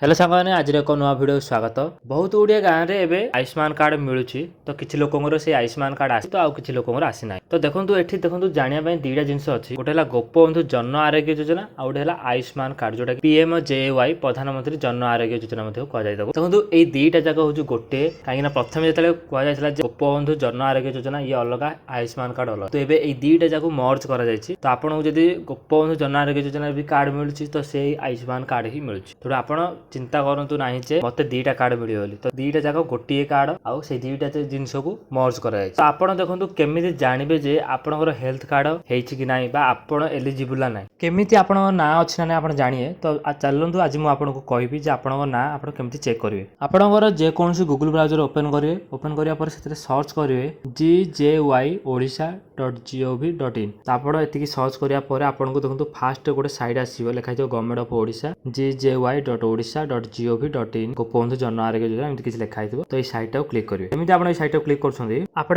Hello सांगने आज एक नुआ भिडियो स्वागत। बहुत गुड़िया गाँव में एवं आयुष्मान कार्ड मिलूँ तो किसी लोक से आयुष्मान कार्ड आसी तो आउ किसी लोक आसी ना। तो देखो ये देखो जानापी दुईटा जिनस अच्छी गोटे गोपबंधु जन आरोग्य योजना आ गए आयुष्मान कार्ड जोटा PMJY प्रधानमंत्री जन आरोग्य योजना कहुए। देखो ये दुईटा जाक हूँ गोटे कहीं प्रथम जो कहला गोपबंधु जन आरोग्य योजना ये अलग आयुष्मान कार्ड अलग। तो ये दुईटा जाक मर्ज कर तो आपको जब गोपबंधु जन आरोग्य योजना भी कार्ड मिलूँ तो से आयुष्मान कार्ड ही मिलूँ। थोड़ा आप चिंता करूँ ना जे मत दुईटा कार्ड मिल बोली। तो दुईटा जाक गोटे कार्ड आउ से दुईटा जिनस को मर्ज कर। तो आप देखो केमी जानवे जे आपंकर हेल्थ कार्ड होगी ना आप एलिजिबल ना केमी आप ना अच्छी ना आप जानिए। तो चलतु आज मुझे कहबी आप ना आप केमी चेक करेंगे। आपंकर जेकोसी गूगल ब्राउजर ओपन करेंगे। ओपन कराया से सर्च करेंगे GJY-odisha.gov.in। तो आप सर्च कराया आपको देखो फास्ट गोटे साइड आसो लिखाई government of Odisha GJY.odisha.gov.in Gopabandhu Jan Arogya Yojana एमती किसी लिखाई थो। तो ये साइट को क्लिक करेंगे। एमती आप साइट को क्लिक कर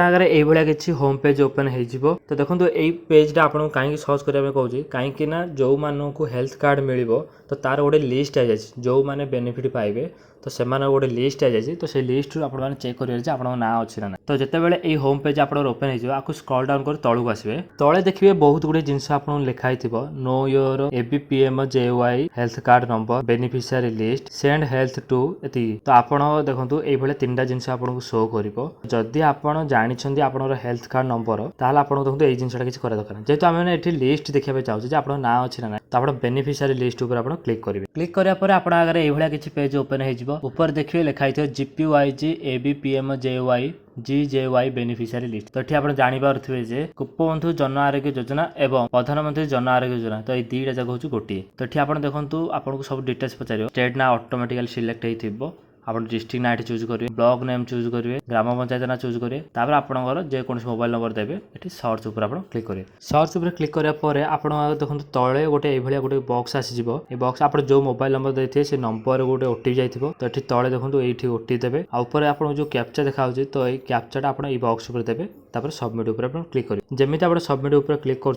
आगे किसी होम पेज ओपन हो। तो देखो ये पेजटा आपको कहीं सर्च करने कहूँ कहीं जो मानू हेल्थ कार्ड मिल तो तार गोटे लिस्ट आ जाए जो मैंने बेनिफिट पाइबे। तो से गोटे लिस्ट आ जाए। तो से लिस्ट आप चेक करेंगे आप ना अच्छी ना। तो जितेबाला ये होम पेज आप ओपन हो स्क्रॉल डाउन कर तलू आसवे तले देखिए बहुत गुड़े जिनस आप लिखाई know your PMJY health card number beneficiary list send health to एति। तो आप देखो ये तीन जिनस आपको शो कर जदि आप जानते आप हेल्थ कार्ड नंबर ताल आप देखो ये जिनसा किसी करा दरकार जेहतु आम लिस्ट देखा चाहूँ आप ना अच्छी ना तो आप बेनिफिशियरी लिस्ट ऊपर क्लिक करेंगे। क्लिक कराया आप आगे ये किसी पेज ओपन होपर देखिए लिखाई GPYG ABPMJY GJY beneficiary list. तो ये आप जानीपारे जे गोपबंधु जन आरोग्य योजना एवं प्रधानमंत्री जन आरोग्य योजना तो ये दुईटा जगह हूँ गोटे। तो ये आप देखो आपको सब डिटेल्स पचार स्टेट ना ऑटोमेटिकली सिलेक्ट हो आप डिस्ट्रिक्ट ना चूज करेंगे ब्लॉक नेम चूज करेंगे ग्राम पंचायत ना चूज करेंगे तापर आपंकर जेकोसी मोबाइल नंबर देवे ये सर्च उपर आप क्लिक करेंगे। सर्च उपर क्लिक कराया आप देखो तले गोटे ये गोटे बॉक्स आसीजिव ये बॉक्स आप जो मोबाइल नंबर देते से नंबर गोटे OTP जाइए। तो ये तले देखो ये OTP देवे आपर आप जो कैप्चा देखा तो ये कैप्चाटा आप बॉक्स उपर देवे तापर सबमिट उपर क्लिक करेंगे। जमी आप सबमिट उपर क्लिक कर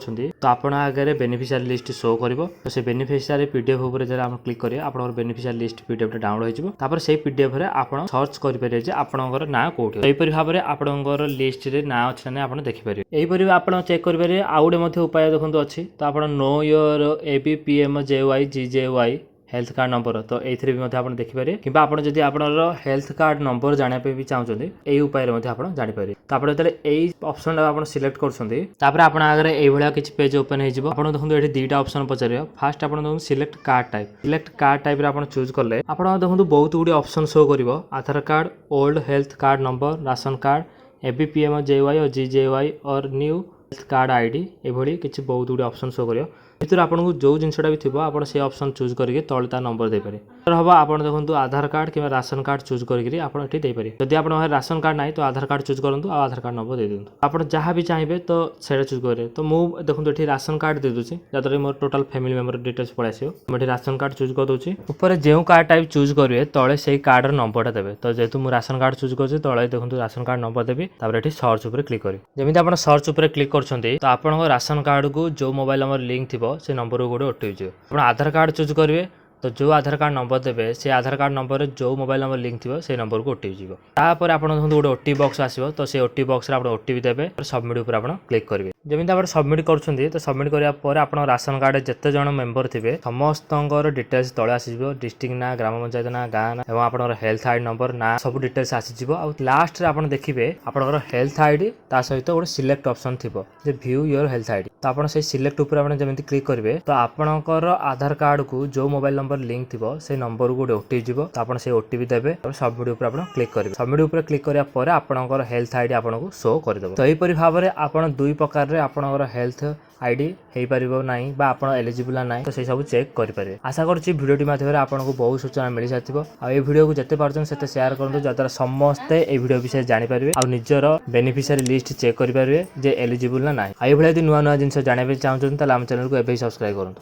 आप आगे बेनिफिशियरी लिस्ट शो कर। तो से बेनिफिशियरी PDF उपर क्लिक करेंगे आप बेनिफिशियरी लिस्ट PDF डाउनलोड हो से PDF रे आप सर्च करेंगे आपंकर ना कौटी यहीपरि भाव में आपंकर लिस्ट रे ना अच्छे ना आप देखिपारे। यहीपरि आप चेक करेंगे आउ गोटे उपाय देखो अच्छी। तो आप know your ABPMJY GJY health card number तो ये भी आप देखिपारे कि आप हेल्थ कार्ड नंबर जानापी भी चाहते यही उपाय आप जानीपारे। तो आप ऑप्शन आप सिलेक्ट कर आगे ये किसी पेज ओपन हो देखो ये दुईटा ऑप्शन पचार फास्ट आप देखो सिलेक्ट कार्ड टाइप आप चूज कले आप देखो बहुत गुड़ी ऑप्शन शो कर Aadhaar card old health card number ration card ABPMJY और GJY और न्यू हेल्थ कार्ड ID ये किसी बहुत गुड़ी ऑप्शन शो कर भर आपको जो जिनसा भी थी आप ऑप्शन चूज करके तले ता नंबर देपारे। हम आप देखो आधार कार्ड कि राशन कार्ड चूज करके आपरे जदि आप राशन कार्ड ना तो आधार कार्ड चूज करूँ आधार कार्ड नंबर दे दिखाँ आप जहाँ भी चाहिए तो से चूज करेंगे। तो मुझे देखो ये राशन कार्ड दे दूसरी जहाँद्वारा मोर टोटाल फैमिली मेंबर डिटेल्स पड़े आसो मुझे राशन कार्ड चूज कर दूसरी ऊपर जो कार्ड टाइप चूज करेंगे तले से कार्ड नंबरटा देवे। तो जेहतु मुझे राशन कार्ड चूज कर तले देखो राशन कार्ड नंबर देवी ये सर्च उपर क्लिक करेंगे। जमी आप सर्च उपर क्लिक कर तो आप राशन कार्ड को जो मोबाइल नंबर लिंक थी से नंबर गोटे OTP जाए आप आधार कार्ड चूज करेंगे। तो जो आधार कार्ड नंबर देवे से आधार कार्ड नंबर जो मोबाइल नंबर लिंक थी से नंबर को OTP जीव तापर आप गोटे OTP बॉक्स आसो तो से OTP बॉक्स आप OTP देवे सबमिट उपर आप क्लिक करेंगे। जमी आप सबमिट कर तो सबमिट कराया आप राशन कार्ड जिते जन मेंबर थे समस्त डिटेल्स तले आसो डिस्ट्रिक्ट ना ग्राम पंचायत ना गाँ ना और आप हेल्थ ID नंबर ना सब डिटेल्स आसो आ लास्ट आप देखिए आपंकर हेल्थ ID ता सहित गोटे सिलेक्ट ऑप्शन थी व्यू योर हेल्थ ID। तो आप सिलेक्ट उपर जमी क्लिक करेंगे तो आपंकर आधार कार्ड को जो मोबाइल नंबर लिंक थी से नंबर को गोटे OTP जीव तो आप OTP देवे सबमिट उपर आप क्लिक करेंगे। सबमिट उपर क्लिक कराया आपंकर हेल्थ ID आपको शो करदेव। तो यहीपरि भाव में आप दुई प्रकार आपंकर हेल्थ ID हो पार ना आप एलिजिबल ना तो सब चेक करेंगे। आशा करुँच भिडियो मध्यम आपको बहुत सूचना मिल सारी आ भिडियो को जिते पार्थ से शेयर करूँ जद्वारा समस्ते ये भिडियो विषय जानीपारे आ निजर बेनिफिशियरी लिस्ट चेक करेंगे जे एलिजिबल ना ये भाई नुआ नुआ जिन जानते चाहते आम चैनल को एवं सब्सक्राइब करूँ।